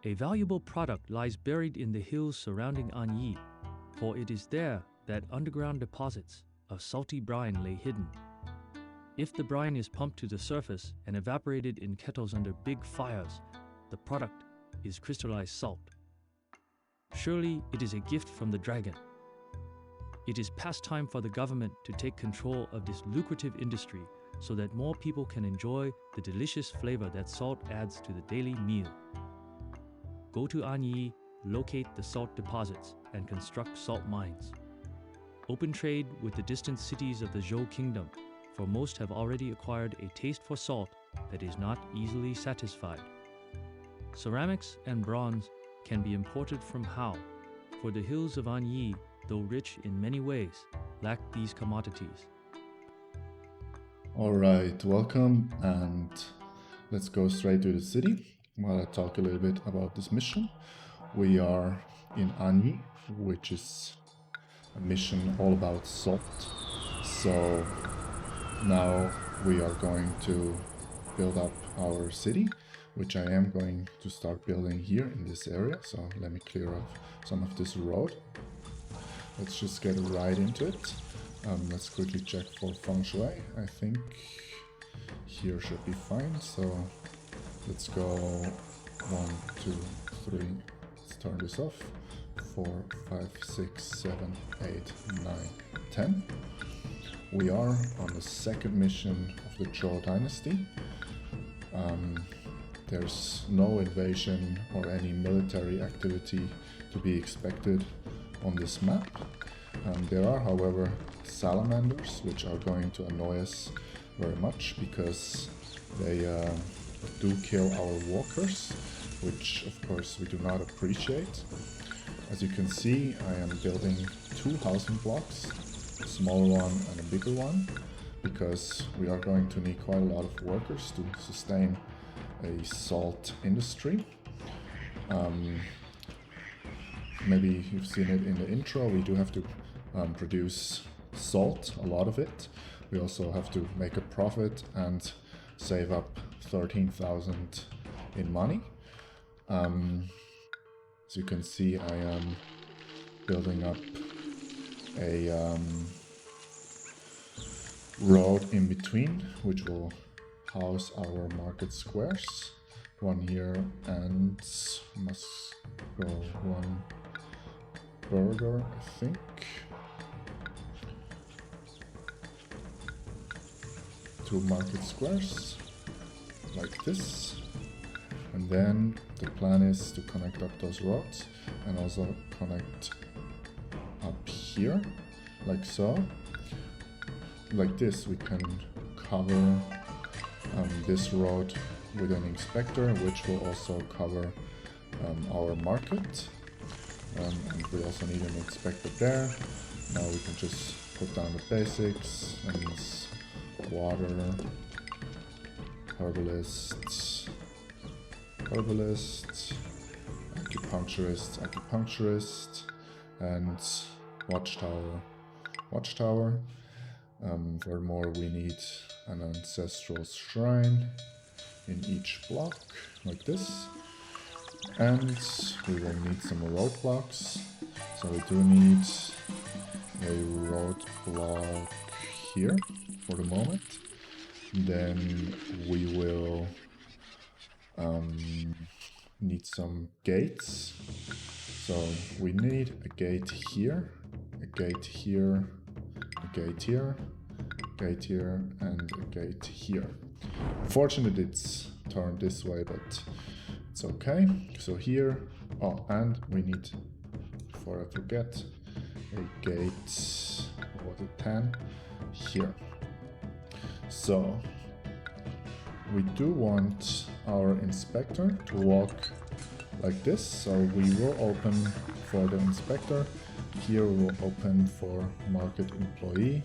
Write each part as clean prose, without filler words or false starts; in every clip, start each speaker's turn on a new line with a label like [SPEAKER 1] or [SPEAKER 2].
[SPEAKER 1] A valuable product lies buried in the hills surrounding Anyi, for it is there that underground deposits of salty brine lay hidden. If the brine is pumped to the surface and evaporated in kettles under big fires, the product is crystallized salt. Surely it is a gift from the dragon. It is past time for the government to take control of this lucrative industry so that more people can enjoy the delicious flavor that salt adds to the daily meal. Go to Anyi, locate the salt deposits, and construct salt mines. Open trade with the distant cities of the Zhou kingdom, for most have already acquired a taste for salt that is not easily satisfied. Ceramics and bronze can be imported from Hao, for the hills of Anyi, though rich in many ways, lack these commodities.
[SPEAKER 2] Alright, welcome, and let's go straight to the city while I talk a little bit about this mission. We are in Anyi, which is a mission all about salt. So now we are going to build up our city, which I am going to start building here in this area. So let me clear up some of this road. Let's just get right into it. Let's quickly check for feng shui. I think here should be fine. So let's go 1, 2, 3. Let's turn this off. 4, 5, 6, 7, 8, 9, 10. We are on the second mission of the Zhou Dynasty. There's no invasion or any military activity to be expected on this map. There are, however, salamanders, which are going to annoy us very much because they do kill our walkers, which of course we do not appreciate. As you can see, I am building 2 housing blocks, a smaller one and a bigger one, because we are going to need quite a lot of workers to sustain a salt industry. Maybe you've seen it in the intro, we do have to produce salt, a lot of it. We also have to make a profit and save up 13,000 in money. As you can see, I am building up a road in between, which will house our market squares. One here, and must go 1 burger, I think. Two market squares, like this. And then the plan is to connect up those roads and also connect up here, like so. Like this, we can cover this road with an inspector, which will also cover our market. And we also need an inspector there. Now we can just put down the basics and water, herbalist, acupuncturist, and watchtower. Furthermore, we need an ancestral shrine in each block, like this. And we will need some roadblocks. So we do need a roadblock here for the moment. Then we will need some gates. So we need a gate here, a gate here, a gate here, a gate here, and a gate here. Unfortunately, it's turned this way, but it's okay. So here, and we need, before I forget, a gate, what was it, 10, here. So we do want our inspector to walk like this. So we will open for the inspector. Here we will open for market employee.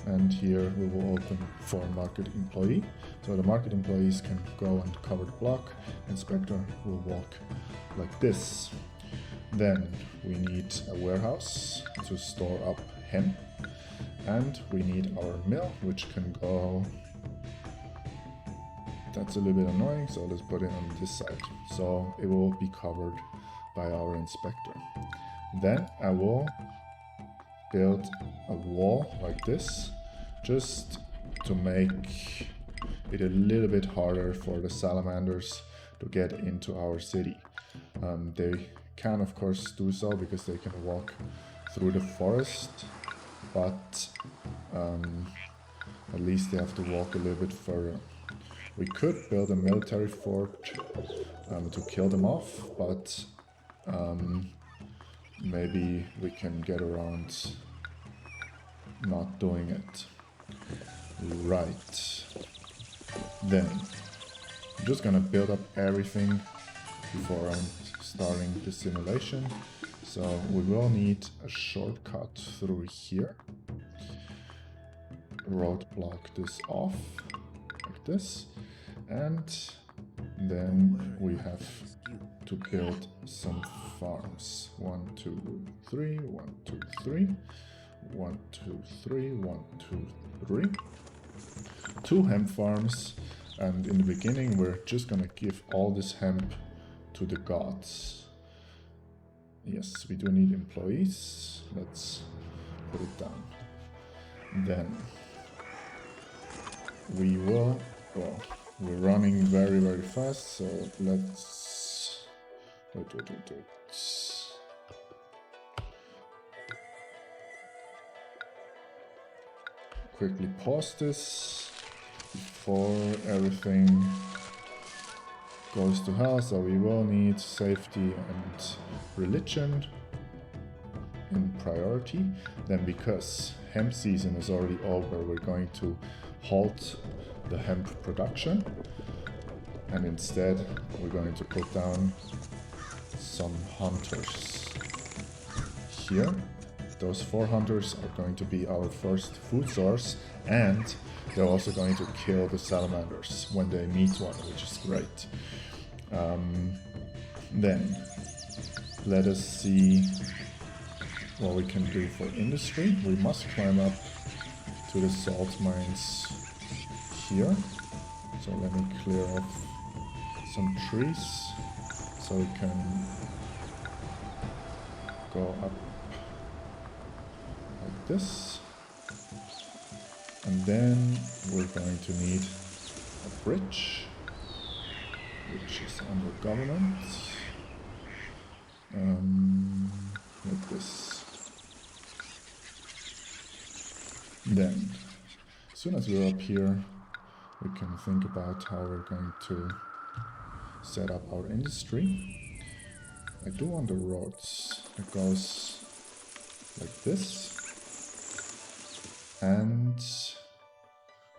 [SPEAKER 2] And here we will open for market employee. So the market employees can go and cover the block. Inspector will walk like this. Then we need a warehouse to store up hemp. And we need our mill, which can go That's a little bit annoying, so let's put it on this side. So it will be covered by our inspector. Then I will build a wall like this, just to make it a little bit harder for the salamanders to get into our city. They can of course do so because they can walk through the forest, but at least they have to walk a little bit further. We could build a military fort to kill them off, but maybe we can get around not doing it. Right. Then I'm just gonna build up everything before I'm starting the simulation. So we will need a shortcut through here. Roadblock this off like this, and then we have to build some farms. 1, 2, 3, 1, 2, 3, 1, 2, 3, 1, 2, 3. 2 hemp farms, and in the beginning we're just gonna give all this hemp to the gods. Yes, we do need employees. Let's put it down. Then we will, well, we're running very, very fast, so let's quickly pause this before everything goes to hell. So we will need safety and religion in priority. Then, because hemp season is already over, we're going to halt the hemp production, and instead we're going to put down some hunters here. Those 4 hunters are going to be our first food source, and they're also going to kill the salamanders when they meet one, which is great. Then let us see what we can do for industry. We must climb up to the salt mines here. So let me clear off some trees so we can go up like this. And then we're going to need a bridge, which is under government, like this. Then, as soon as we're up here, we can think about how we're going to set up our industry. I do want the roads. It goes like this. And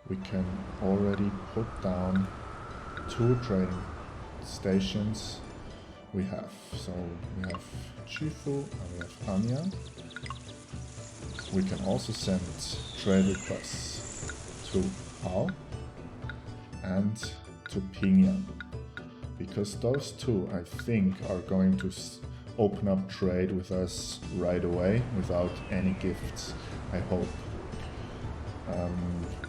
[SPEAKER 2] we can already put down 2 trading stations we have. So we have Chifu and we have Anya. We can also send trade requests to Hao and to Pingyang, because those 2 I think are going to open up trade with us right away without any gifts, I hope.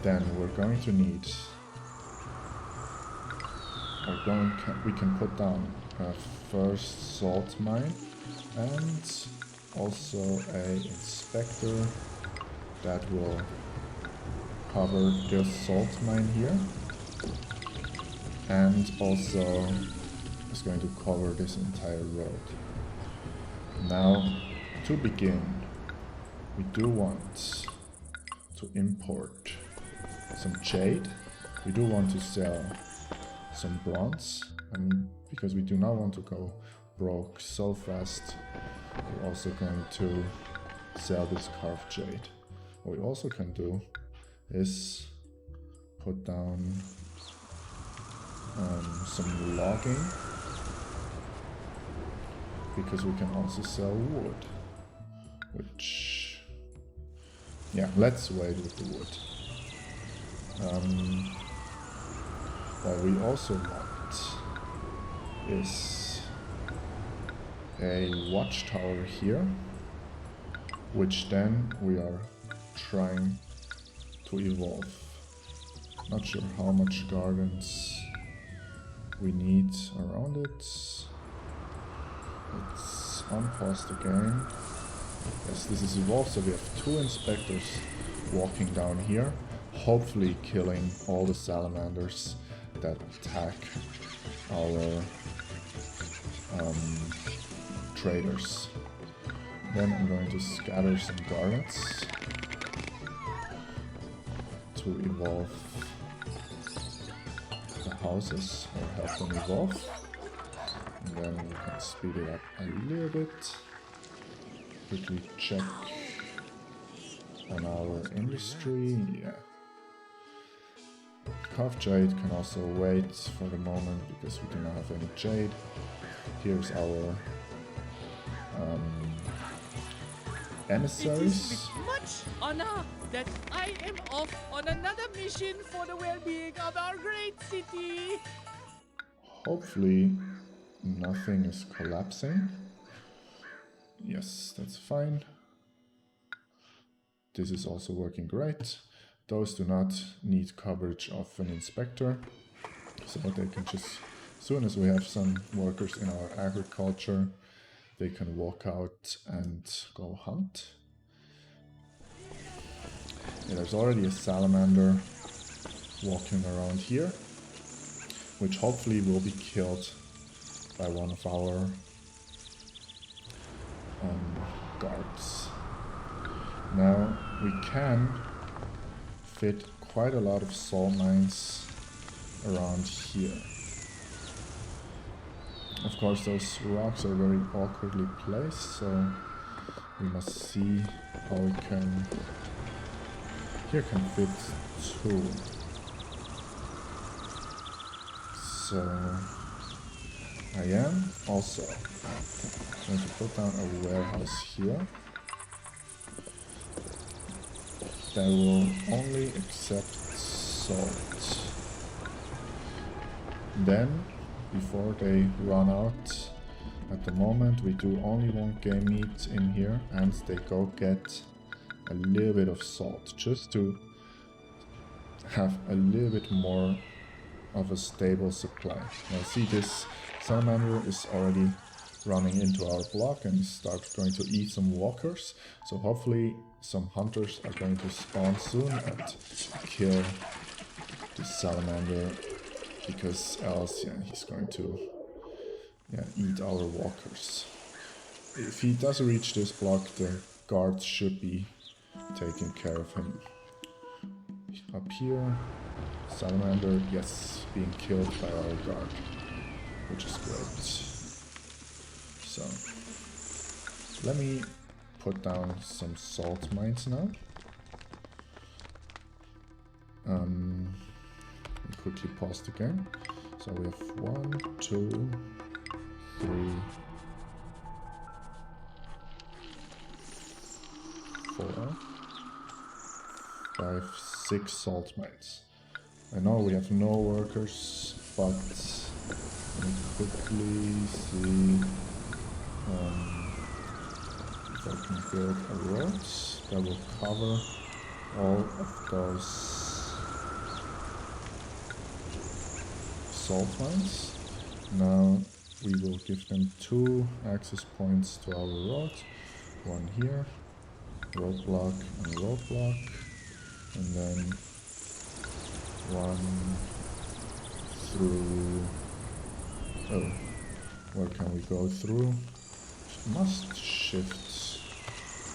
[SPEAKER 2] Then we're going to need, we can put down a first salt mine and also a inspector that will cover this salt mine here, and also is going to cover this entire road. Now, to begin, we do want to import some jade. We do want to sell some bronze, and because we do not want to go broke so fast, we're also going to sell this carved jade. What we also can do is put down some logging, because we can also sell wood, which, yeah, let's wait with the wood. What we also want is a watchtower here, which then we are trying to evolve. Not sure how much gardens we need around it. Let's unpause the game. Yes, this is evolved, so we have 2 inspectors walking down here, hopefully killing all the salamanders that attack our traders. Then I'm going to scatter some garnets to evolve the houses, or help them evolve. And then we can speed it up a little bit. Quickly check on our industry. Yeah. Carved jade can also wait for the moment because we do not have any jade. Here's our emissaries.
[SPEAKER 3] It is with much honor that I am off on another mission for the well-being of our great city.
[SPEAKER 2] Hopefully nothing is collapsing. Yes, that's fine. This is also working great. Those do not need coverage of an inspector, so they can just, as soon as we have some workers in our agriculture, they can walk out and go hunt. Yeah, there's already a salamander walking around here, which hopefully will be killed by one of our guards. Now we can fit quite a lot of salt mines around here. Of course, those rocks are very awkwardly placed, so we must see how we can... Here can fit 2. So I am also going to put down a warehouse here that will only accept salt. Then, before they run out, at the moment we do only want game meat in here, and they go get a little bit of salt, just to have a little bit more of a stable supply. Now see, this salamander is already running into our block and starts going to eat some walkers, so hopefully some hunters are going to spawn soon and kill the salamander, because else he's going to eat our walkers. If he does reach this block, the guards should be taking care of him. Up here, salamander, yes, being killed by our guard, which is great. So, let me put down some salt mines now. Quickly pause the game. So we have 1, 2, 3, 4, 5, 6 salt mines. I know we have no workers, but let me quickly see if I can build a road that will cover all of those salt mines. Now we will give them 2 access points to our road. One here, roadblock and roadblock, and then one through... Oh, where can we go through? Must shift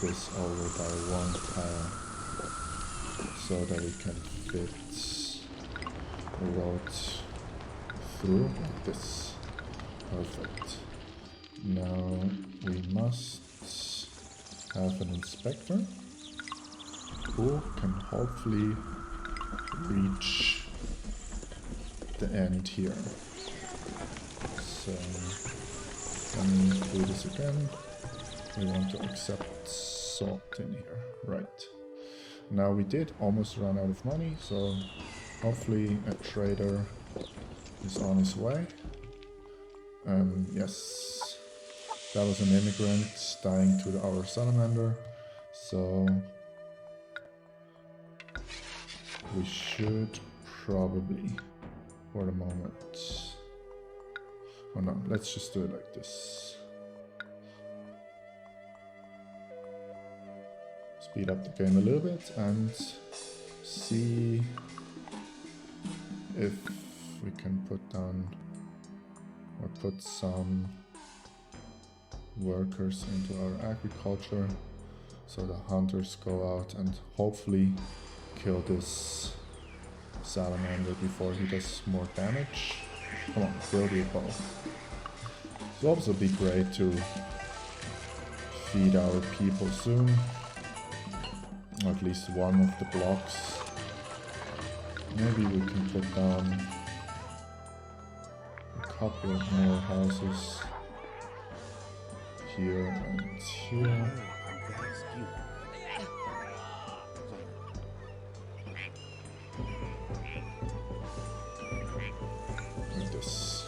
[SPEAKER 2] this over by 1 tile so that we can fit a road through like this. Perfect. Now we must have an inspector who can hopefully reach the end here. So let me do this again. We want to accept salt in here. Right. Now we did almost run out of money, so hopefully a trader is on his way. Yes, that was an immigrant dying to our salamander, so we should probably, for the moment, Oh no, let's just do it like this. Speed up the game a little bit and see if we can put down or put some workers into our agriculture so the hunters go out and hopefully kill this salamander before he does more damage. Come on, build your bow. It would also be great to feed our people soon, or at least one of the blocks. Maybe we can put down a couple of more houses here and here. Like this.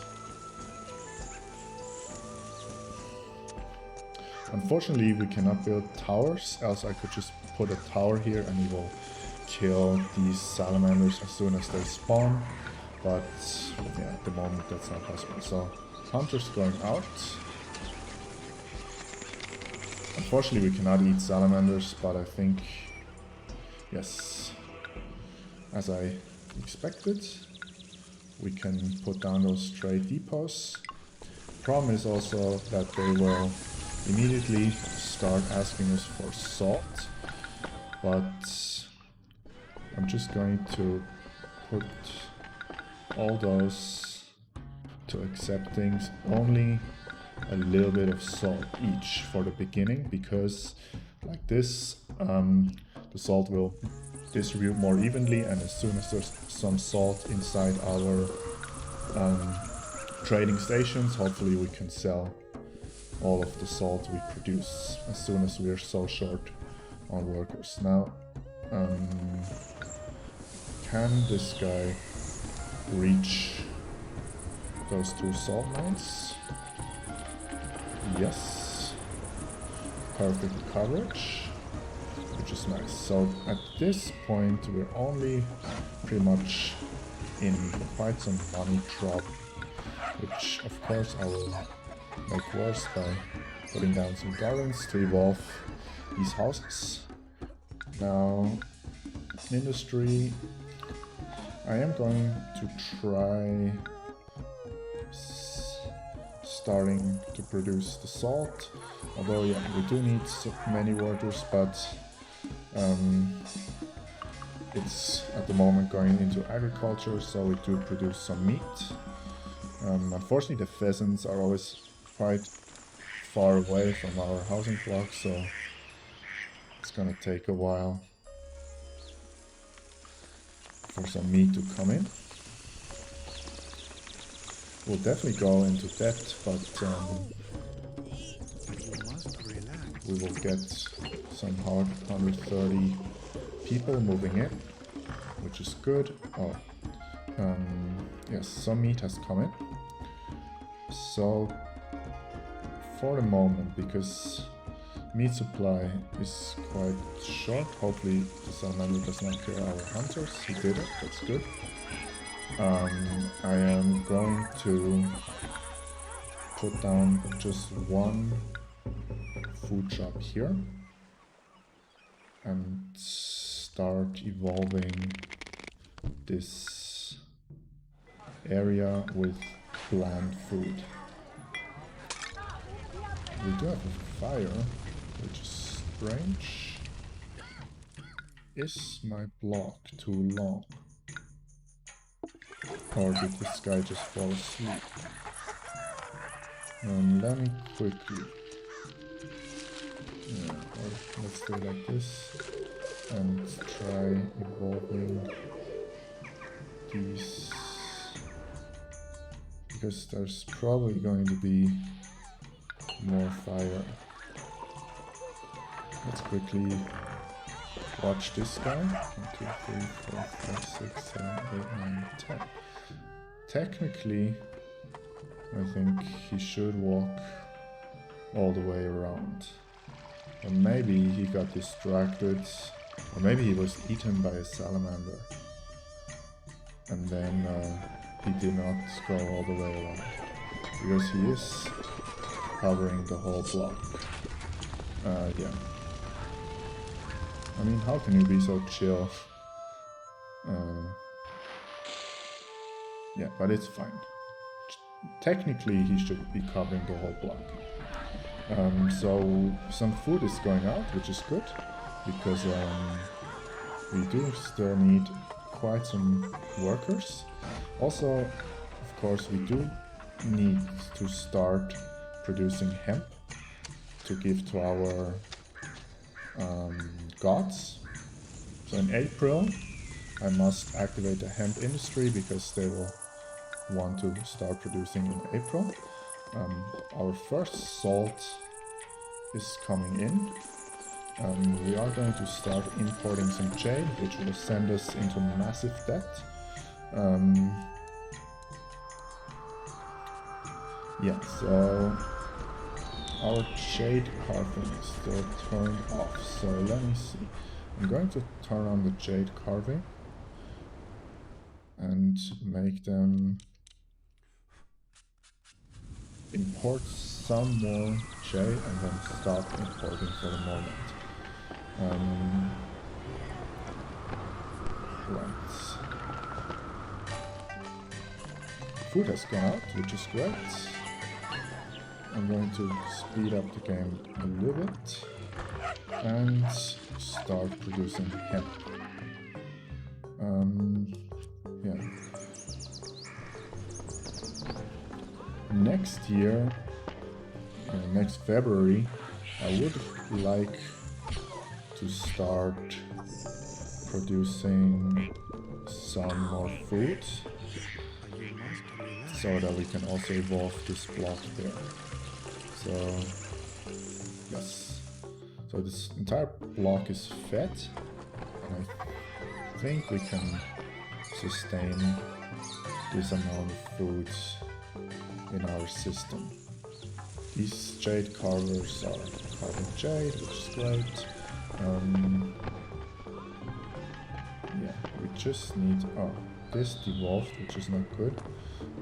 [SPEAKER 2] Unfortunately, we cannot build towers, else I could just put a tower here and he will kill these salamanders as soon as they spawn. But yeah, at the moment that's not possible. So hunters going out. Unfortunately, we cannot eat salamanders, but I think, yes, as I expected, we can put down those trade depots. Problem is also that they will immediately start asking us for salt, but I'm just going to put all those to accepting only a little bit of salt each for the beginning, because like this the salt will distribute more evenly, and as soon as there's some salt inside our trading stations, hopefully we can sell all of the salt we produce as soon as we are so short on workers. Now, can this guy reach those 2 salt mines? Yes. Perfect coverage, which is nice. So at this point we're only pretty much in quite some money drop, which of course I will make worse by putting down some gardens to evolve these houses. Now, industry, I am going to try starting to produce the salt, although yeah, we do need so many workers, but it's at the moment going into agriculture, so we do produce some meat. Unfortunately, the pheasants are always quite far away from our housing block, so it's gonna take a while for some meat to come in. We'll definitely go into debt, but we will get some 130 people moving in, which is good. Oh, yes, some meat has come in. So for the moment, because meat supply is quite short, hopefully the salamander does not kill our hunters. He did it, that's good. I am going to put down just one food shop here and start evolving this area with bland food. We do have a fire, which is strange. Is my block too long? Or did this guy just fall asleep? Let me quickly... Yeah, or let's do it like this. And try evolving these... Because there's probably going to be more fire. Let's quickly watch this guy. 1, 2, 3, 4, 5, 6, 7, 8, 9, 10. Technically, I think he should walk all the way around. Or maybe he got distracted, or maybe he was eaten by a salamander. And then he did not go all the way around. because he is covering the whole block. Yeah. I mean, how can you be so chill? Yeah, but it's fine. Technically, he should be covering the whole block. So some food is going out, which is good, because we do still need quite some workers. Also, of course, we do need to start producing hemp to give to our gods. So in April, I must activate the hemp industry because they will want to start producing in April. Our first salt is coming in. We are going to start importing some jade, which will send us into massive debt. Yeah, so our jade carving is still turned off. So let me see. I'm going to turn on the jade carving and make them import some more jade and then stop importing for the moment. Right. Food has gone out, which is great. I'm going to speed up the game a little bit and start producing hemp. Yeah. Next year, next February, I would like to start producing some more food so that we can also evolve this block there. So, yes. So this entire block is fed, and I think we can sustain this amount of food in our system. These jade carvers are carving jade, which is great. Yeah, we just need... oh, this devolved, which is not good.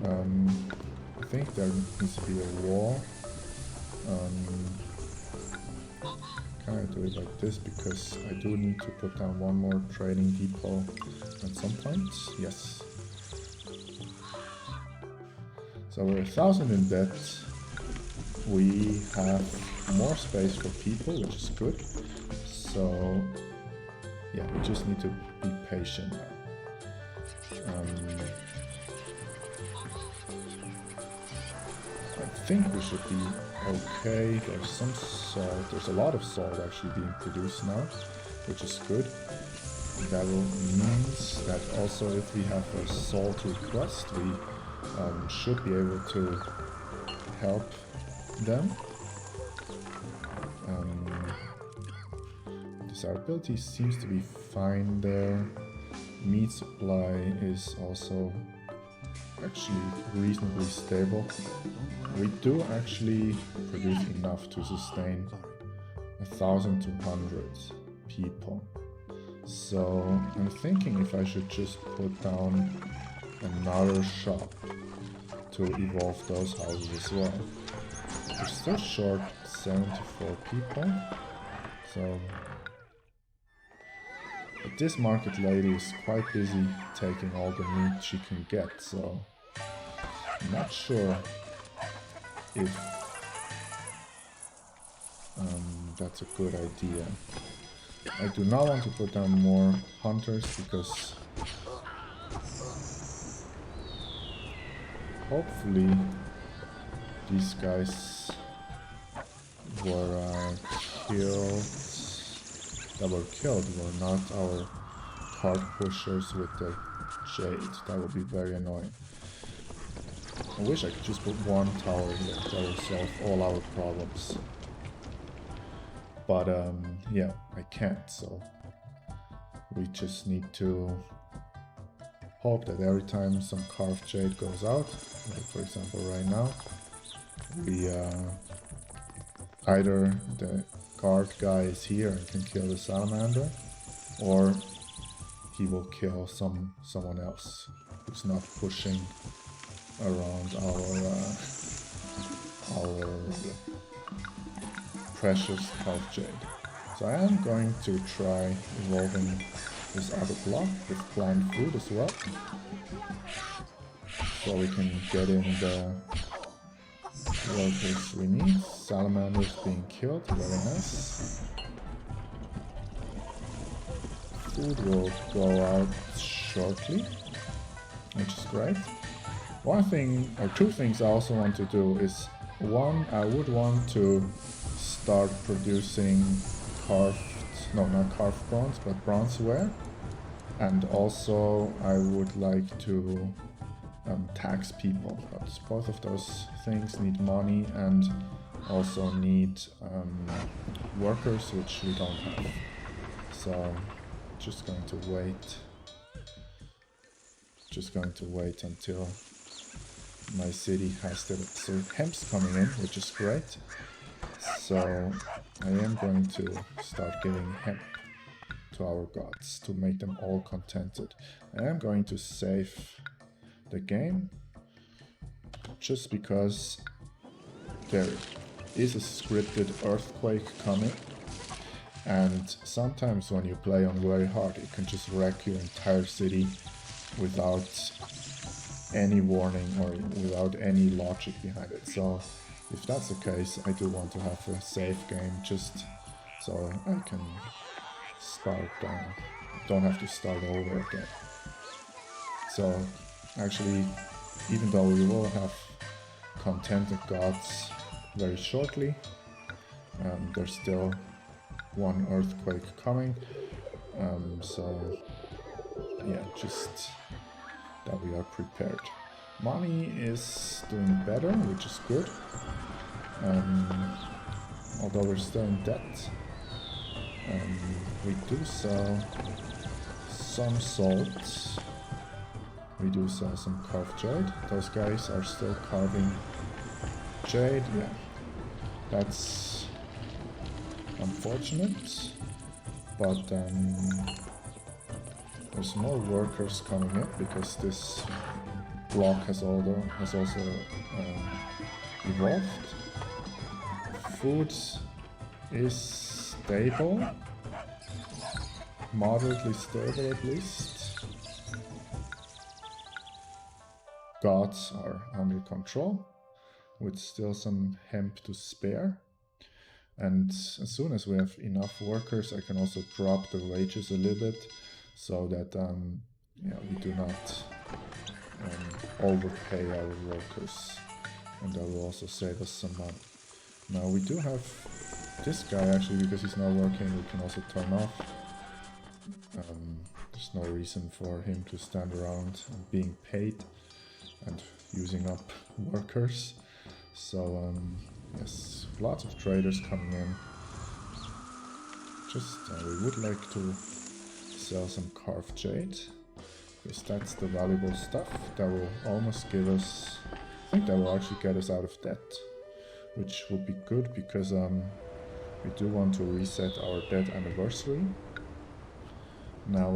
[SPEAKER 2] I think there needs to be a wall. Can I do it like this? Because I do need to put down one more trading depot at some point. Yes. So we're 1,000 in debt. We have more space for people, which is good. So yeah, we just need to be patient now. I think we should be okay. There's some salt. There's a lot of salt actually being produced now, which is good. That means that also if we have a salt request, we should be able to help them. Desirability seems to be fine there. Meat supply is also actually reasonably stable. We do actually produce enough to sustain 1,200 people. So I'm thinking if I should just put down another shop to evolve those houses as well. We're still short 74 people, so... But this market lady is quite busy taking all the meat she can get, so... I'm not sure if that's a good idea. I do not want to put down more hunters because hopefully these guys were killed were not our cart pushers with the jade. That would be very annoying. I wish I could just put one tower here that will solve all our problems. But yeah, I can't, so we just need to hope that every time some carved jade goes out, like for example right now, we either the guard guy is here and can kill the salamander, or he will kill someone else who's not pushing around our precious carved jade. So I am going to try evolving this other block with plant food as well. So we can get in the workers we need. Salamanders being killed, very nice. Food will go out shortly, which is great. One thing, or two things I also want to do is, one, I would want to start producing not carved bronze, but bronzeware. And also I would like to tax people, but both of those things need money and also need workers, which we don't have. So just going to wait until my city has the hemps coming in, which is great. So I am going to start giving hemp to our gods to make them all contented. I am going to save the game just because there is a scripted earthquake coming, and sometimes when you play on very hard it can just wreck your entire city without any warning or without any logic behind it. So if that's the case, I do want to have a safe game just so I can start, don't have to start over again. So actually, even though we will have contented gods very shortly, there's still one earthquake coming, so yeah, just that we are prepared. Money is doing better, which is good, although we're still in debt. We do sell some salt, we do sell some carved jade. Those guys are still carving jade, yeah, that's unfortunate, but there's more workers coming in because this block has also evolved. Food is stable, moderately stable at least. Gods are under control, with still some hemp to spare. And as soon as we have enough workers, I can also drop the wages a little bit, so that we do not overpay our workers, and that will also save us some money. Now we do have this guy, actually, because he's not working, we can also turn off. There's no reason for him to stand around and being paid and using up workers. So yes, lots of traders coming in. Just we would like to sell some carved jade, because that's the valuable stuff that will almost give us, I think that will actually get us out of debt, which would be good, because we do want to reset our debt anniversary. Now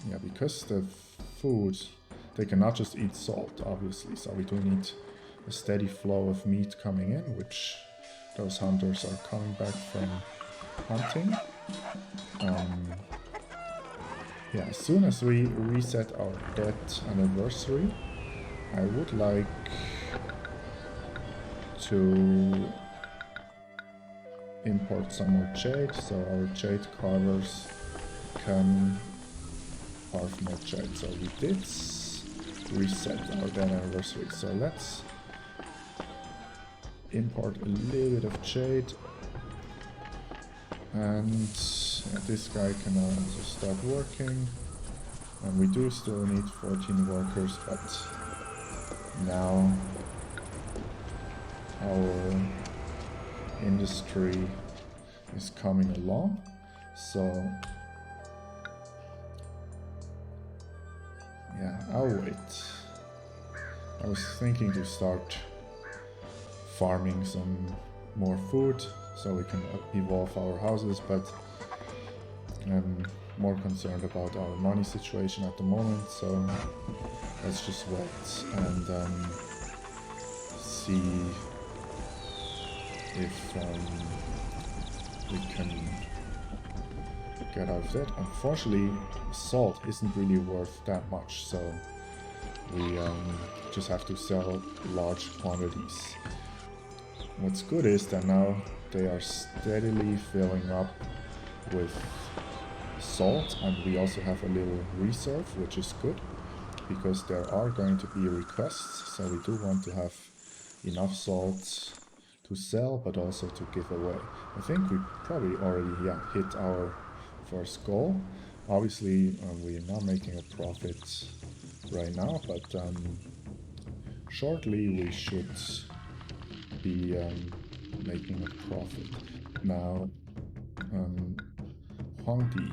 [SPEAKER 2] yeah, because the food, they cannot just eat salt, obviously, so we do need a steady flow of meat coming in, which those hunters are coming back from hunting. Yeah, as soon as we reset our debt anniversary, I would like to import some more jade, so our jade carvers can carve more jade. So we did reset our debt anniversary, so let's import a little bit of jade, and this guy can also start working. And we do still need 14 workers, but now our industry is coming along, so yeah, I'll wait. I was thinking to start farming some more food so we can evolve our houses, but I'm more concerned about our money situation at the moment, so let's just wait and see if we can get out of that. Unfortunately, salt isn't really worth that much, so we just have to sell large quantities. What's good is that now they are steadily filling up with salt, and we also have a little reserve, which is good because there are going to be requests, so we do want to have enough salt to sell but also to give away. I think we probably already hit our first goal. Obviously we are not making a profit right now, but shortly we should be making a profit. Now Huangdi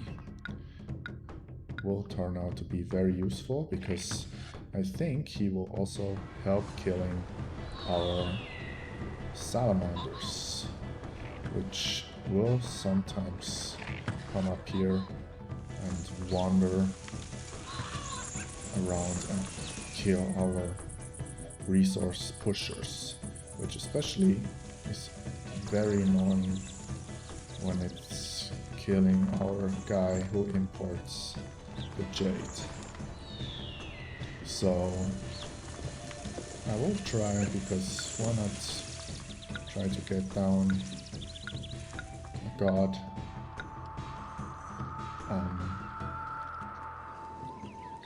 [SPEAKER 2] will turn out to be very useful because I think he will also help killing our salamanders, which will sometimes come up here and wander around and kill our resource pushers, which especially is very annoying when it's killing our guy who imports the jade. So I will try, because why not try to get down a god.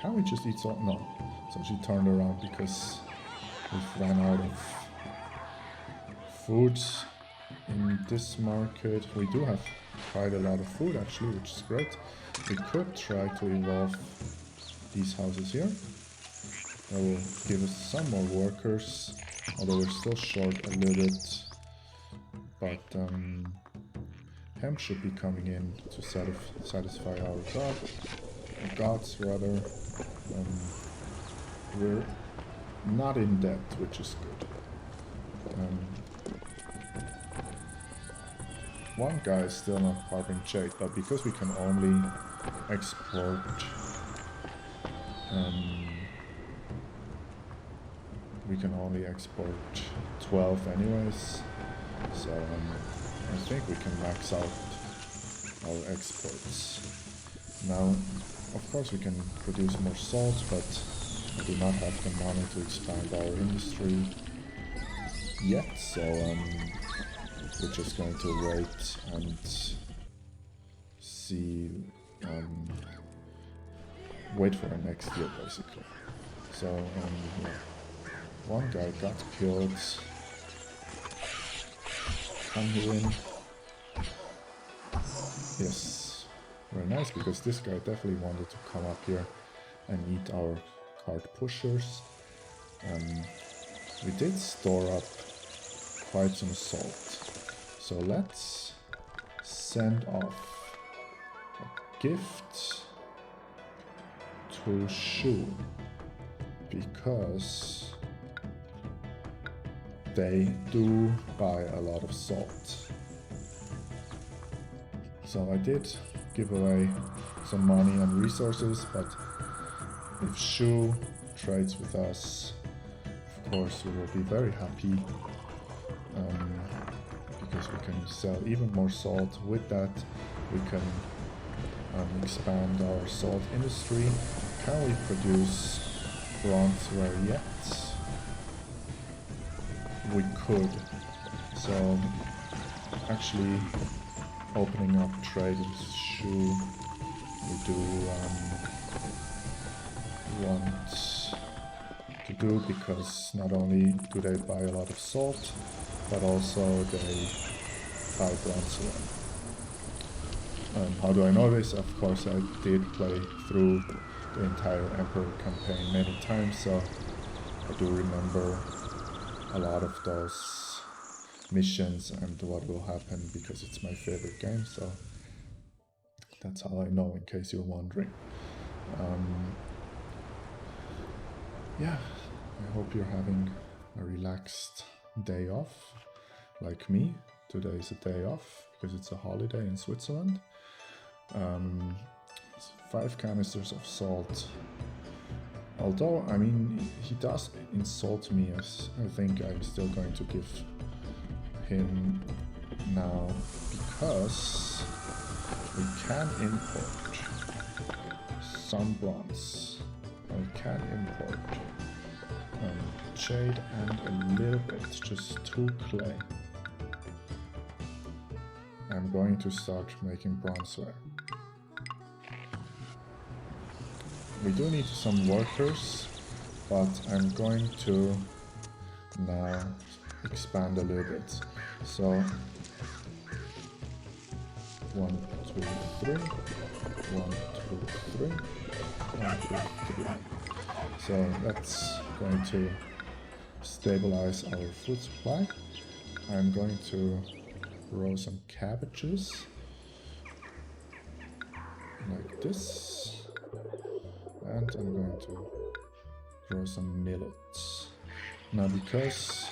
[SPEAKER 2] Can we just eat salt? No. So she turned around because we've ran out of food in this market. We do have quite a lot of food actually, which is great. We could try to evolve these houses here. That will give us some more workers, although we're still short a little bit. But hemp should be coming in to satisfy our gods rather. We're not in debt, which is good. One guy is still not harboring jade, but because we can only export we can only export 12 anyways, so I think we can max out our exports. Now, of course we can produce more salt, but we do not have the money to expand our industry yet, so we're just going to wait and see, wait for the next year basically. So yeah. One guy got killed. Come here in. Yes, very nice, because this guy definitely wanted to come up here and eat our card pushers. We did store up quite some salt. So let's send off a gift to Zhou, because they do buy a lot of salt. So I did give away some money and resources, but if Zhou trades with us, of course we will be very happy, because we can sell even more salt. With that we can expand our salt industry. Can we produce bronzeware yet? We could. So actually opening up trade with Zhou, we do want to do, because not only do they buy a lot of salt, but also they buy bronzeware. How do I know this? Of course I did play through the entire Emperor campaign many times, so I do remember a lot of those missions and what will happen, because it's my favorite game, so that's how I know, in case you're wondering. Yeah, I hope you're having a relaxed day off, like me. Today is a day off, because it's a holiday in Switzerland. 5 canisters of salt. Although, I mean, he does insult me, as I think I'm still going to give him Now, because we can import some bronze, we can import jade and a little bit, just 2 clay. I'm going to start making bronzeware. We do need some workers, but I'm going to now expand a little bit. So 1, 2, 3, 1, 2, 3, 1, 2, 3. So that's going to stabilize our food supply. I'm going to grow some cabbages like this, and I'm going to grow some millets. Now because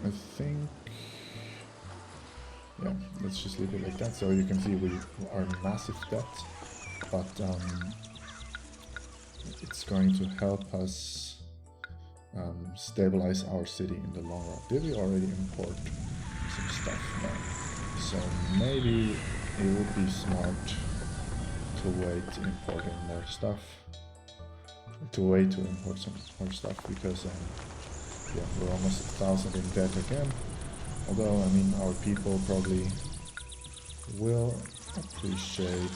[SPEAKER 2] I think, yeah, let's just leave it like that. So you can see we are in massive debt, but it's going to help us stabilize our city in the long run. Did we already import some stuff? No. So maybe it would be smart to wait importing more stuff. To wait to import some more stuff, because yeah, we're almost 1,000 in debt again. Although, I mean, our people probably will appreciate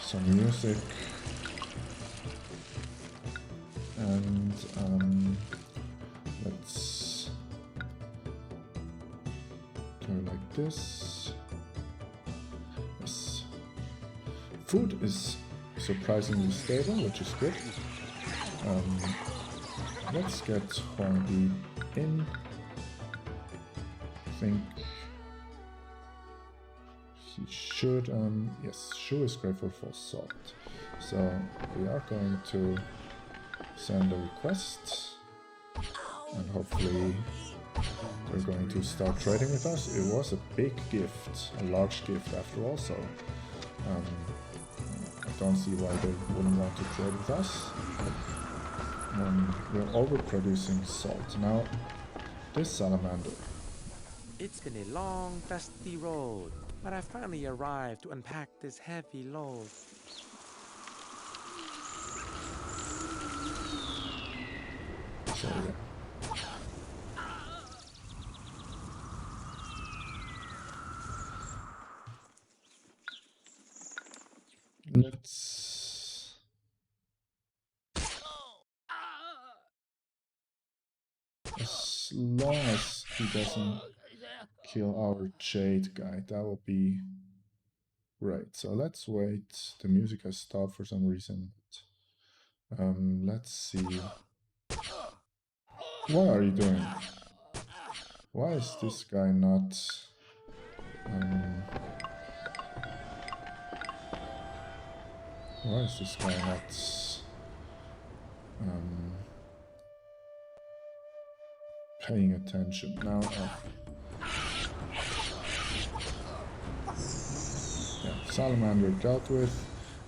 [SPEAKER 2] some music. And let's do it like this. Yes. Food is surprisingly stable, which is good. Let's get Hornby in. I think he should, yes, Zhou is grateful for salt. So we are going to send a request, and hopefully they're going to start trading with us. It was a big gift, a large gift after all, so I don't see why they wouldn't want to trade with us. We're overproducing salt. Now, this salamander.
[SPEAKER 4] It's been a long, dusty road, but I finally arrived to unpack this heavy load.
[SPEAKER 2] So, yeah. Let's... As long as he doesn't kill our jade guy, that will be great. So let's wait. The music has stopped for some reason. Let's see. What are you doing? Why is this guy not... why is this guy not paying attention? Now, yeah, salamander dealt with.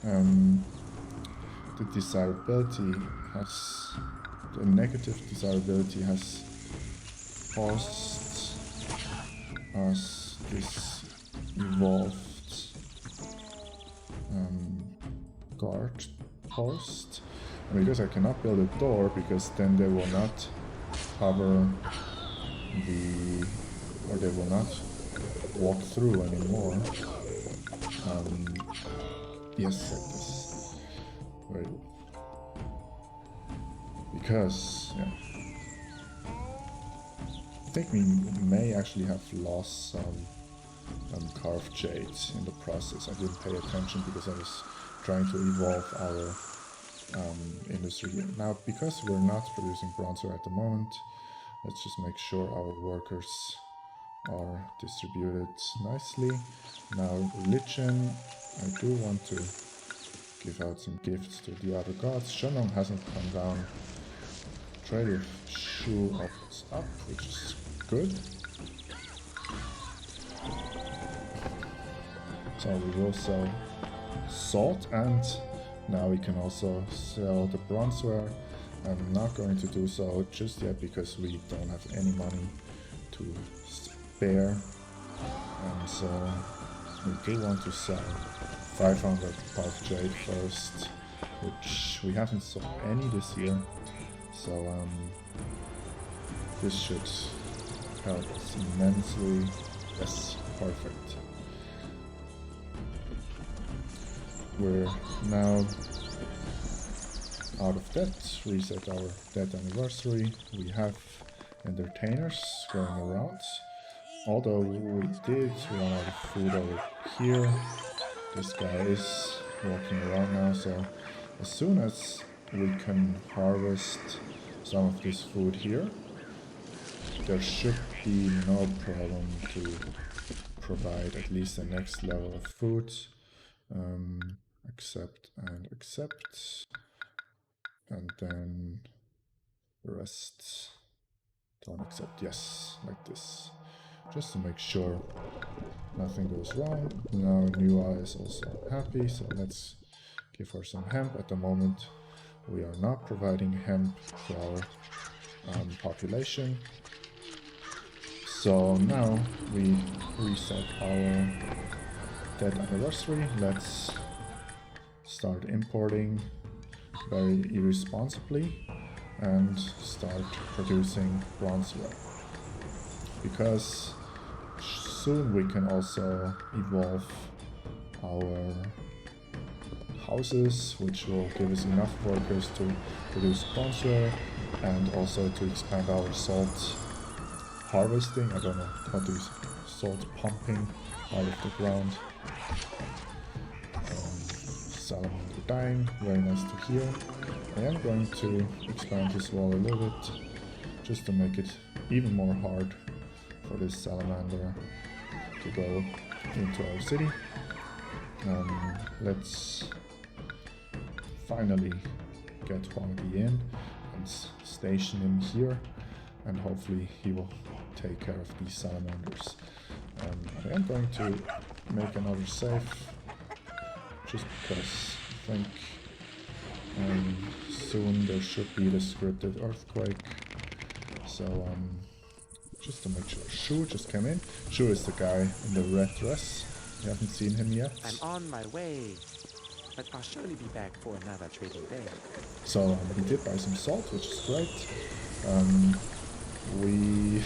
[SPEAKER 2] The desirability has... the negative desirability has caused us this evolved guard post. And because I cannot build a door, because then they will not cover the... or they will not walk through anymore. Yes, like this. Wait. Because, yeah. I think we may actually have lost some carved jade in the process. I didn't pay attention because I was trying to evolve our industry. Now, because we're not producing bronzer at the moment, let's just make sure our workers are distributed nicely. Now, religion, I do want to give out some gifts to the other gods. Shenong hasn't come down. Trade with Zhou opens up, which is good. So we will sell salt, and now we can also sell the bronzeware. I'm not going to do so just yet because we don't have any money to spare, and so we do want to sell 500 pulp jade first, which we haven't sold any this year, so this should help us immensely. Yes, perfect. We're now out of debt, reset our debt anniversary. We have entertainers going around, although we did run out of food over here. This guy is walking around now, so as soon as we can harvest some of this food here, there should be no problem to provide at least the next level of food. Accept and accept, and then the rest don't accept. Yes, like this, just to make sure nothing goes wrong. Now New Eye is also happy, so let's give her some hemp. At the moment we are not providing hemp to our population, so now we reset our debt anniversary. Let's start importing very irresponsibly and start producing bronzeware, because soon we can also evolve our houses, which will give us enough workers to produce bronzeware, and also to expand our salt harvesting. I don't know what is salt pumping out of the ground. Salamander dying, very nice to hear. I am going to expand this wall a little bit, just to make it even more hard for this salamander to go into our city. Let's finally get Huangdi in and station him here, and hopefully he will take care of these salamanders. I am going to make another save, just because I think soon there should be the scripted earthquake. So just to make sure. Zhou just came in. Zhou is the guy in the red dress. You haven't seen him yet.
[SPEAKER 4] I'm on my way, but I'll surely be back for another trading day.
[SPEAKER 2] So he did buy some salt, which is great. We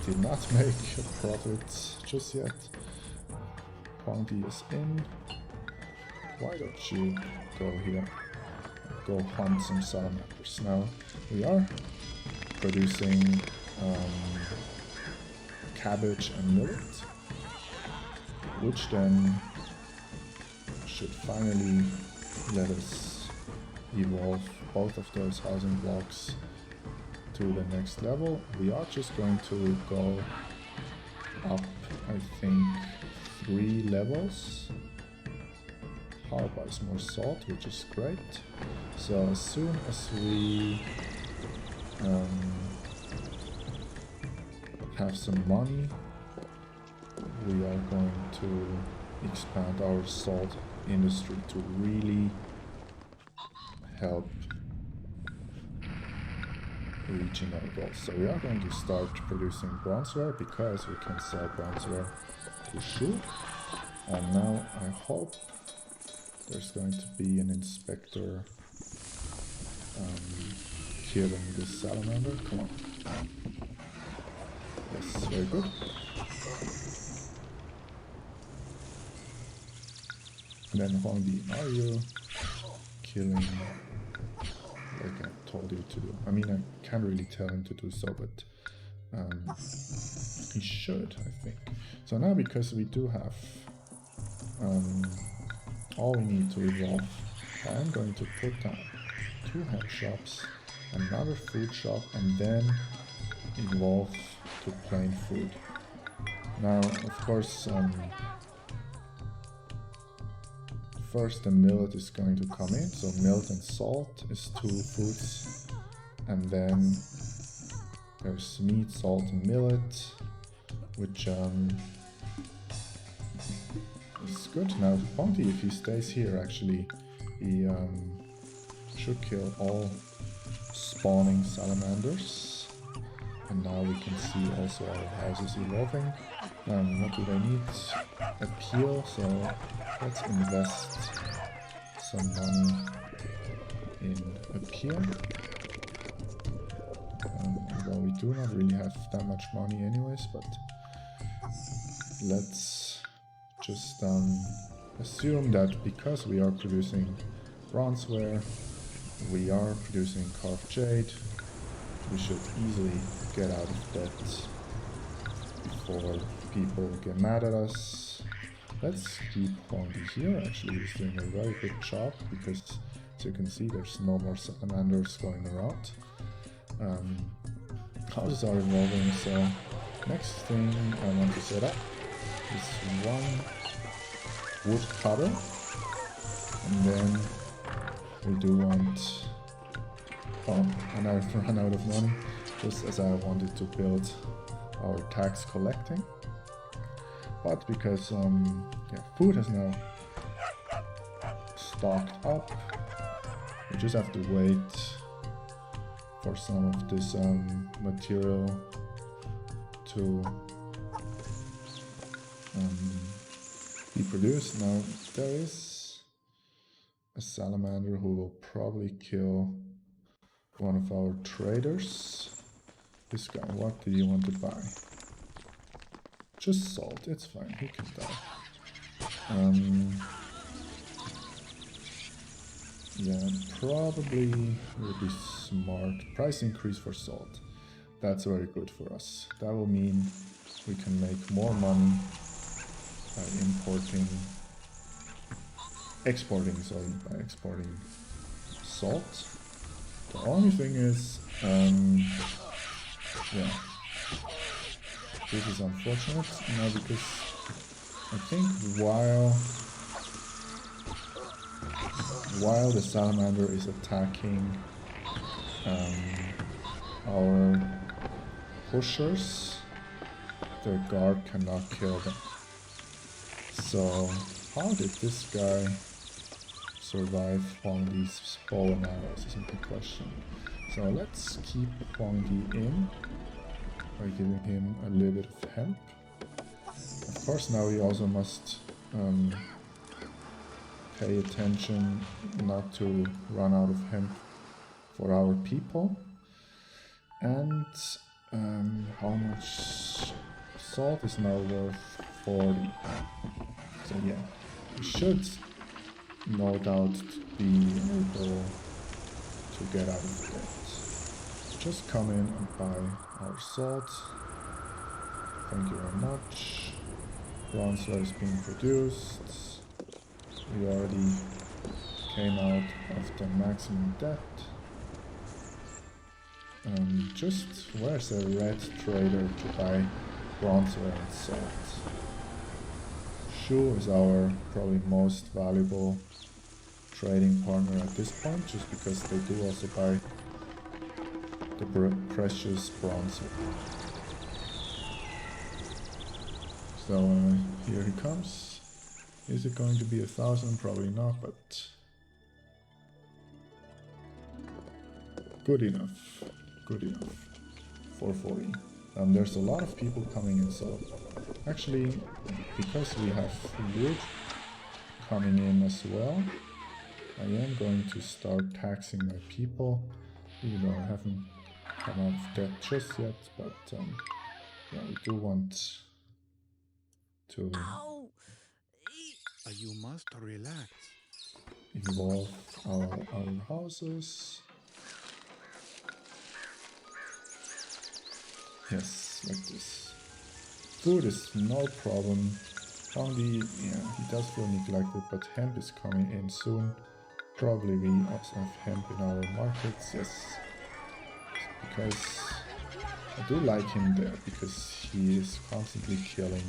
[SPEAKER 2] did not make a profit just yet. Huangdi is in. Why don't you go here? Go hunt some salamanders. Now we are producing cabbage and millet, which then should finally let us evolve both of those housing blocks to the next level. We are just going to go up, I think, 3 levels. Power buys more salt, which is great. So as soon as we have some money, we are going to expand our salt industry to really help reaching our goals. So we are going to start producing bronzeware, because we can sell bronzeware to Zhou. And now I hope there's going to be an inspector killing this salamander. Come on. Yes, very good. And then Huangdi, are you killing like I told you to do? I mean, I can't really tell him to do so, but he should, I think. So now, because we do have all we need to evolve, I am going to put down 2 hemp shops, another food shop, and then evolve to plain food. Now, of course, first the millet is going to come in, so millet and salt is 2 foods, and then there's meat, salt, and millet, which is good. Now, Ponty, if he stays here, actually, he should kill all spawning salamanders. And now we can see also our houses evolving. What do they need? Appeal, so let's invest some money in appeal. Well, we do not really have that much money anyways, but let's just assume that because we are producing bronzeware, we are producing carved jade, we should easily get out of debt before people get mad at us. Let's keep Huangdi here. Actually, he's doing a very good job because, as you can see, there's no more salamanders going around. Houses are evolving, so next thing I want to set up is one wood cutter, and then we do want... Oh, and I've run out of money, just as I wanted to build our tax collecting. But because food has now stocked up, we just have to wait for some of this material to be produced. Now there is a salamander who will probably kill one of our traders. This guy, what do you want to buy? Just salt, it's fine, he can die. Yeah, probably would be smart. Price increase for salt. That's very good for us. That will mean we can make more money by exporting salt. The only thing is, yeah, this is unfortunate now because I think while the salamander is attacking our pushers, the guard cannot kill them. So how did this guy survive Huangdi's bow and arrows is a good question. So let's keep Huangdi in by giving him a little bit of hemp. Of course now we also must pay attention not to run out of hemp for our people. And how much salt is now worth 40. So yeah, we should no doubt be able to get out of debt. Just come in and buy our salt. Thank you very much. Bronzeware is being produced. We already came out of the maximum debt. Just where's a red trader to buy bronzeware and salt? Zhou is our probably most valuable trading partner at this point, just because they do also buy the precious bronzeware. So here he comes. Is it going to be 1,000? Probably not, but good enough. Good enough. 440. There's a lot of people coming in, so actually, because we have wood coming in as well, I am going to start taxing my people, even though I haven't come out of debt just yet, but yeah, we do want to
[SPEAKER 5] You must relax.
[SPEAKER 2] evolve our houses. Yes, like this. Food is no problem. Huangdi, yeah, he does feel neglected, but hemp is coming in soon. Probably we also have hemp in our markets, yes. Because I do like him there, because he is constantly killing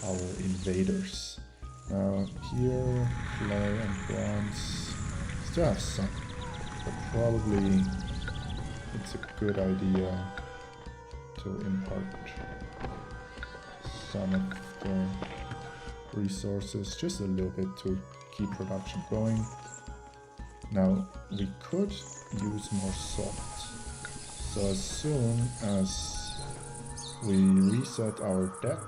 [SPEAKER 2] our invaders. Now here, clay and bronze still have some, but probably it's a good idea to impart some of the resources just a little bit to keep production going. Now, we could use more salt. So as soon as we reset our debt,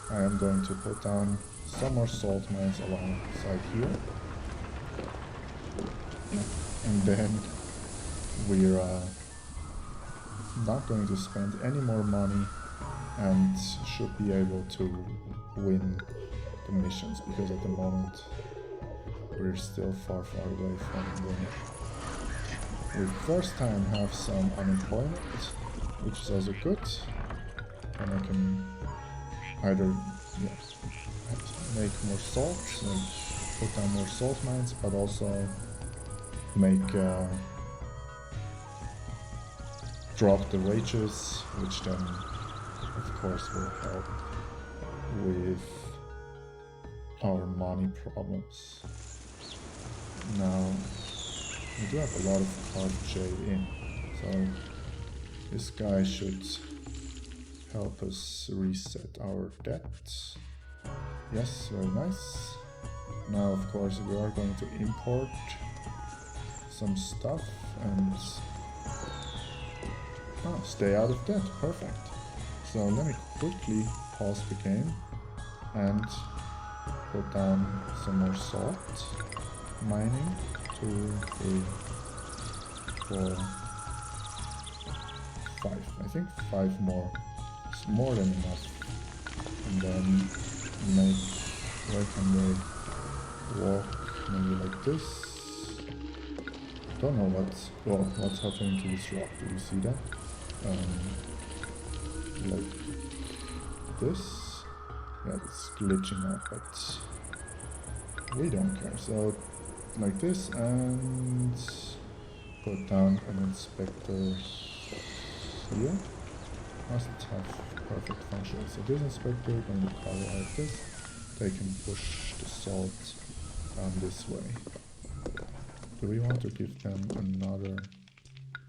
[SPEAKER 2] I am going to put down some more salt mines alongside here. And then we're not going to spend any more money and should be able to win the missions, because at the moment we're still far away from winning. We first time have some unemployment, which is also good, and I can either make more salt, like put down more salt mines, but also make drop the wages, which then of course will help with our money problems. Now we do have a lot of carved jade in, so this guy should help us reset our debt. Yes, very nice. Now of course we are going to import some stuff and stay out of debt. Perfect. So let me quickly pause the game and put down some more salt mining. 2, 3, 4, 5. I think 5 more. It's more than enough. And then make, where can they walk? Maybe like this. Don't know what's happening to this rock. Do you see that? Like this. Yeah, it's glitching out, but we don't care. So like this, and put down an inspector here. Must have perfect function. So this inspector going to cover like this. They can push the salt down this way. Do we want to give them another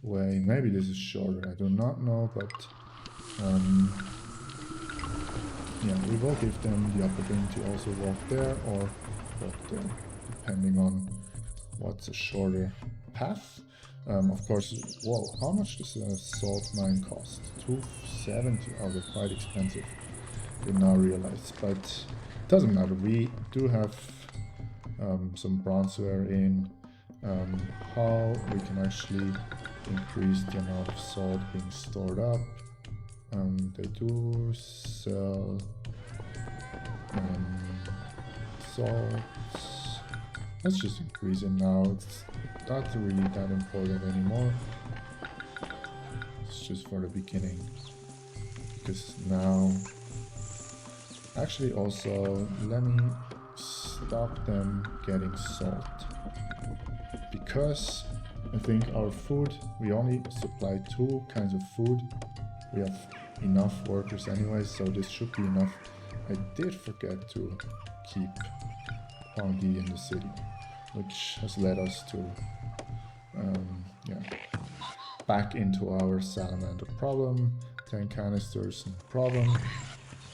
[SPEAKER 2] way? Maybe this is shorter, I do not know, but yeah, we will give them the opportunity to also walk there or walk there, depending on what's a shorter path. Of course, whoa, how much does a salt mine cost? 270. Oh, they're quite expensive. Did not realize, but doesn't matter. We do have some bronzeware in. How we can actually increase the amount of salt being stored up. They do sell salt. Let's just increase it now. It's not really that important anymore. It's just for the beginning. Because now... Actually also, let me stop them getting salt. Because I think our food, we only supply 2 kinds of food. We have enough workers anyway, so this should be enough. I did forget to keep Huangdi in the city, which has led us to back into our salamander problem. 10 canisters, no problem.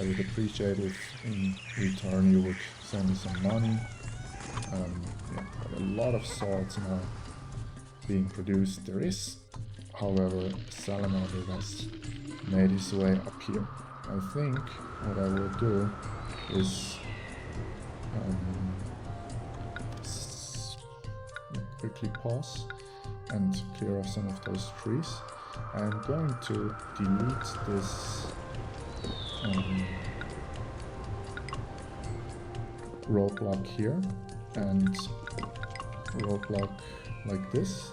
[SPEAKER 2] I would appreciate if in return you would send me some money. A lot of salts now being produced. There is, however, a salamander that's made his way up here. I think what I will do is quickly pause and clear off some of those trees. I'm going to delete this roadblock here and roadblock like this.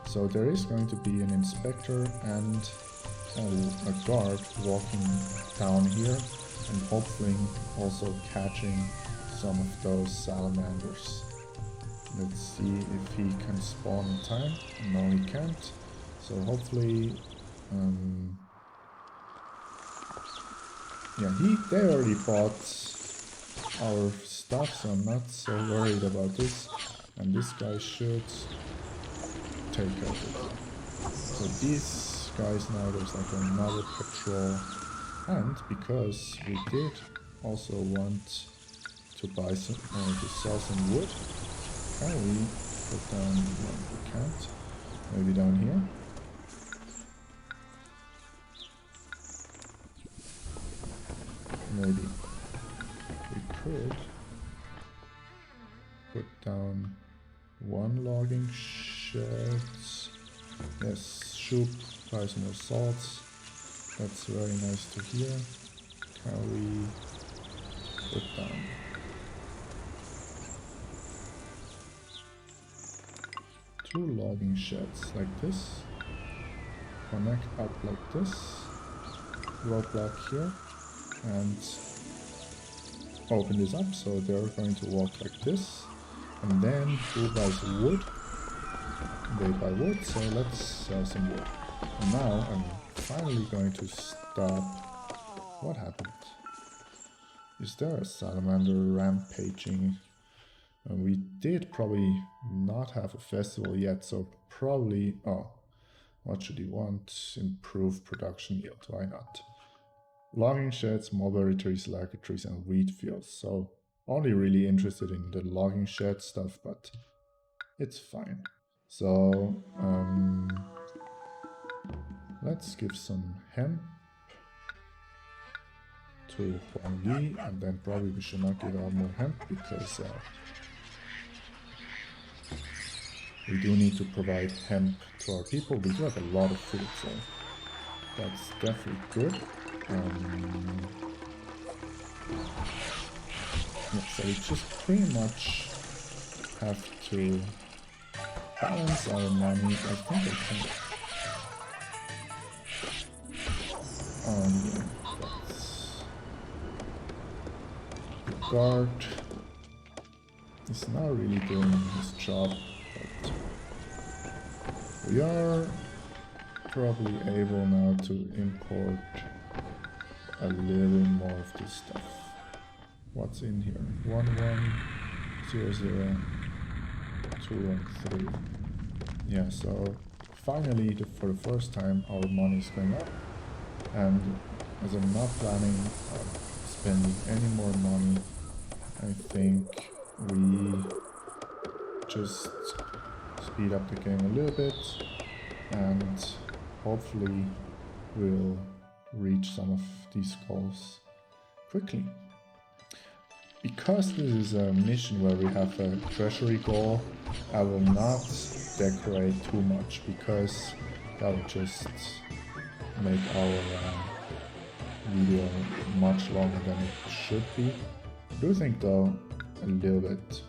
[SPEAKER 2] So there is going to be an inspector and a guard walking down here and hopefully also catching some of those salamanders. Let's see if he can spawn in time. No, he can't. So hopefully, yeah, they already bought our stuff, so I'm not so worried about this. And this guy should take care of it. So these guys now, there's like another patrol. And because we did also want to buy some, to sell some wood, can we put down, well, we can't. Maybe down here. Maybe we could put down one logging shed. Yes, shoop, buy some more salts. That's very nice to hear. Can we put down two logging sheds like this? Connect up like this. Roadblock here. And open this up, so they're going to walk like this. And then who buys wood? They buy wood, so let's sell some wood. And now I'm finally going to stop. What happened? Is there a salamander rampaging? And we did probably not have a festival yet, so probably... Oh, what should you want? Improve production yield, why not? Logging sheds, mulberry trees, lacquer trees, and wheat fields. So only really interested in the logging shed stuff, but it's fine. So let's give some hemp to Huang Yi, and then probably we should not give out more hemp because we do need to provide hemp to our people. We do have a lot of food, so that's definitely good. Yeah, so we just pretty much have to balance our money. I think I can. Yeah, that's the guard is not really doing his job, but we are probably able now to import a little more of this stuff. What's in here? 1 1 0 0 2 1 3. Yeah, so finally for the first time our money is going up, and as I'm not planning on spending any more money, I think we just speed up the game a little bit and hopefully we'll reach some of these goals quickly. Because this is a mission where we have a treasury goal, I will not decorate too much because that will just make our video much longer than it should be. I do think though a little bit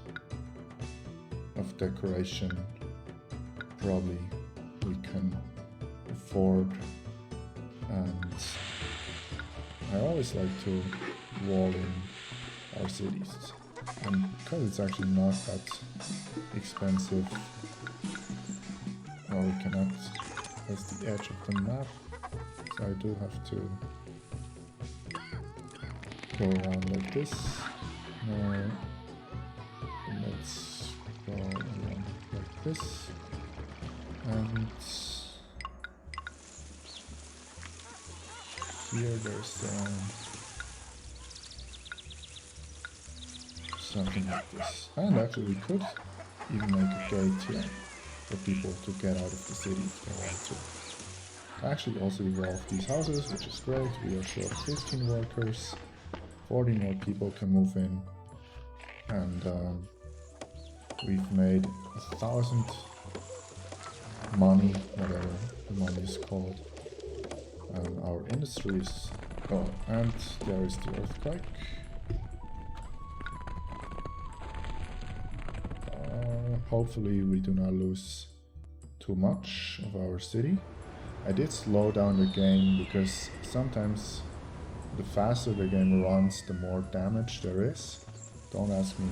[SPEAKER 2] of decoration probably we can afford, and I always like to wall in our cities, and because it's actually not that expensive, well, we cannot, that's the edge of the map, so I do have to go around like this. Now let's go around like this, and here there's something like this. And actually we could even make a gate here for people to get out of the city if they want to. I actually also evolved these houses, which is great. We are short 15 workers, 40 more people can move in, and we've made 1,000 money, whatever the money is called. Our industry is... oh, and there is the earthquake. Hopefully we do not lose too much of our city. I did slow down the game because sometimes the faster the game runs, the more damage there is. Don't ask me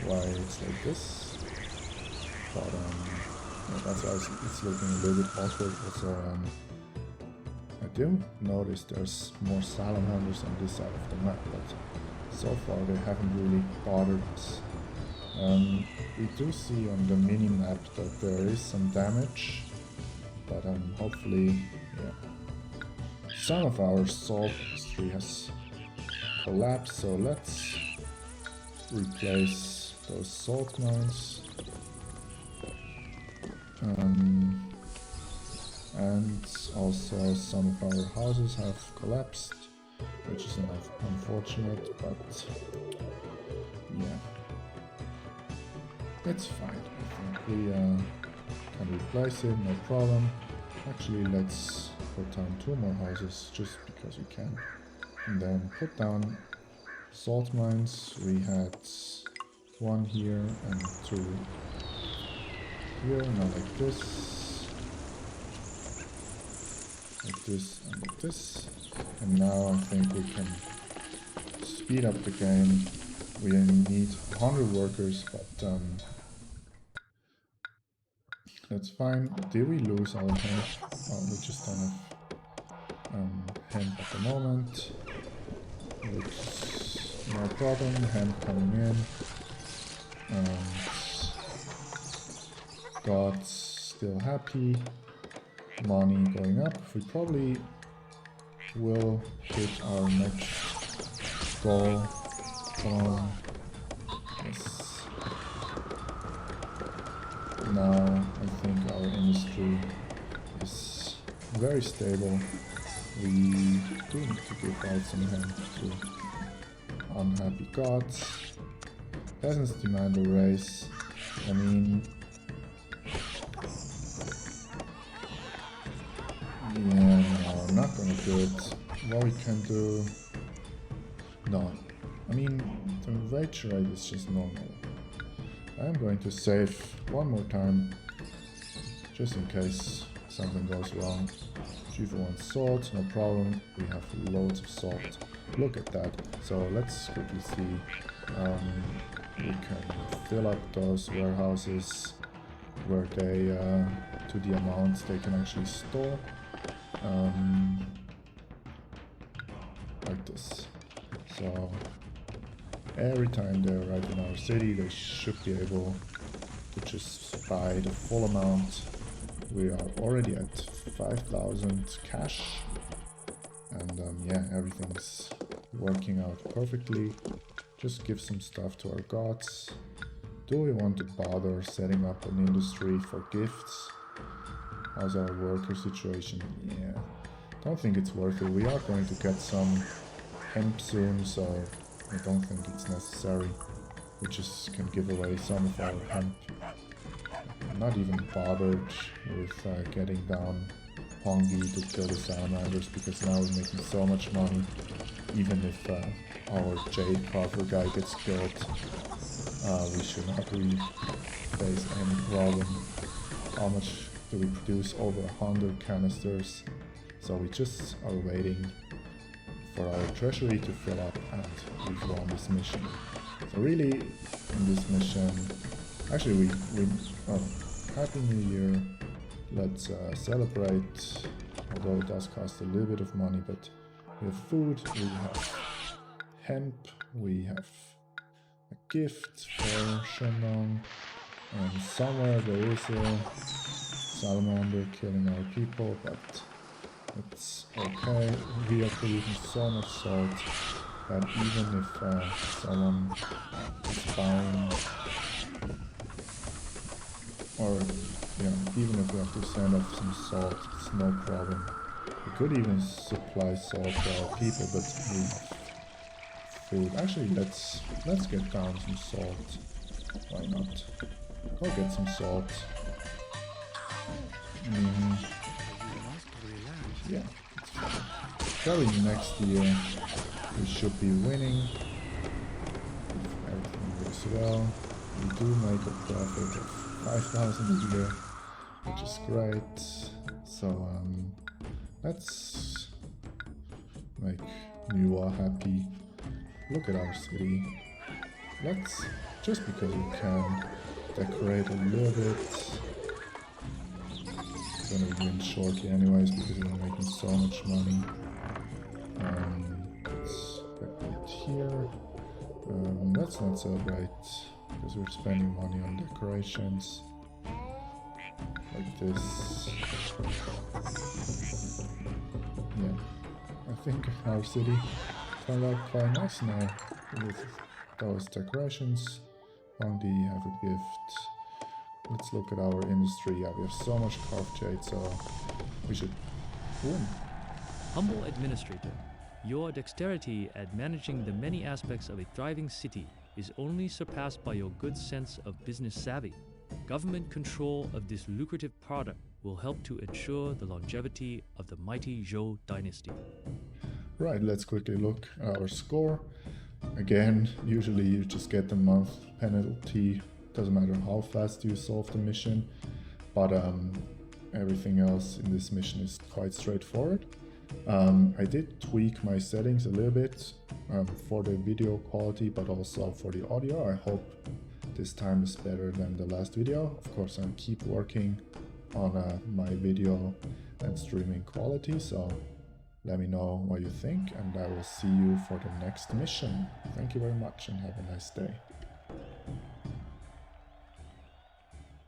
[SPEAKER 2] why it's like this, but yeah, that's why it's looking a little bit awkward. Also, I do notice there's more salamanders on this side of the map, but so far they haven't really bothered us. We do see on the mini-map that there is some damage, but hopefully, yeah. Some of our salt industry has collapsed, so let's replace those salt mines And also some of our houses have collapsed, which is unfortunate, but yeah, it's fine. I think we can replace it, no problem. Actually, let's put down 2 more houses just because we can. And then put down salt mines. We had 1 here and 2 here, now like this. Like this and like this. And now I think we can speed up the game. We need 100 workers, but that's fine. Did we lose our hemp? Oh, we just don't have hemp at the moment. Which is no problem. Hemp coming in. God's still happy. Money going up. We probably will hit our next goal. Yes. Now I think our industry is very stable. We do need to give out some hemp to unhappy gods. Peasants demand a raise. I mean, yeah, no, I'm not gonna do it. What we can do... No. I mean, the wage rate is just normal. I'm going to save one more time, just in case something goes wrong. Juva wants salt, no problem. We have loads of salt. Look at that. So let's quickly see. We can fill up those warehouses where they, to the amounts they can actually store. Like this. So every time they arrive in our city, they should be able to just buy the full amount. We are already at 5,000 cash, and yeah, everything's working out perfectly. Just give some stuff to our gods. Do we want to bother setting up an industry for gifts? How's our worker situation? Yeah, don't think it's worth it. We are going to get some hemp soon, so I don't think it's necessary. We just can give away some of our hemp. I'm not even bothered with getting down Hongi to kill the salamanders, because now we're making so much money. Even if our jade carver guy gets killed, we should not really face any problem. How much do we produce? Over 100 canisters. So we just are waiting for our treasury to fill up, and we've won this mission. So really, in this mission, actually Happy New Year. Let's celebrate, although it does cost a little bit of money, but we have food, we have hemp, we have a gift for Shenong, and somewhere there is a salamander killing our people, but it's okay. We are producing so much salt that even if someone is buying, or even if we have to send off some salt, it's no problem. We could even supply salt to our people, but we have food. Actually, let's get down some salt. Why not? Go get some salt. Yeah, it's fine. Probably next year we should be winning. If everything goes well, we do make a profit of 5,000 a year, which is great. So let's make Niwa happy. Look at our city. Let's, just because we can, decorate a little bit. Gonna win shortly anyways because we're making so much money. Let's decorate here. Let's not celebrate because we're spending money on decorations. Like this. Yeah, I think our city turned out quite nice now with those decorations. Fondi, have a gift. let's look at our industry. Yeah, we have so much carved jade, so we should... Boom.
[SPEAKER 1] Humble administrator, your dexterity at managing the many aspects of a thriving city is only surpassed by your good sense of business savvy. Government control of this lucrative product will help to ensure the longevity of the mighty Zhou dynasty.
[SPEAKER 2] Right, let's quickly look at our score. Again, usually you just get the month penalty, doesn't matter how fast you solve the mission, but everything else in this mission is quite straightforward. I did tweak my settings a little bit for the video quality, but also for the audio. I hope this time is better than the last video. Of course, I'll keep working on my video and streaming quality, so let me know what you think, and I will see you for the next mission. Thank you very much and have a nice day.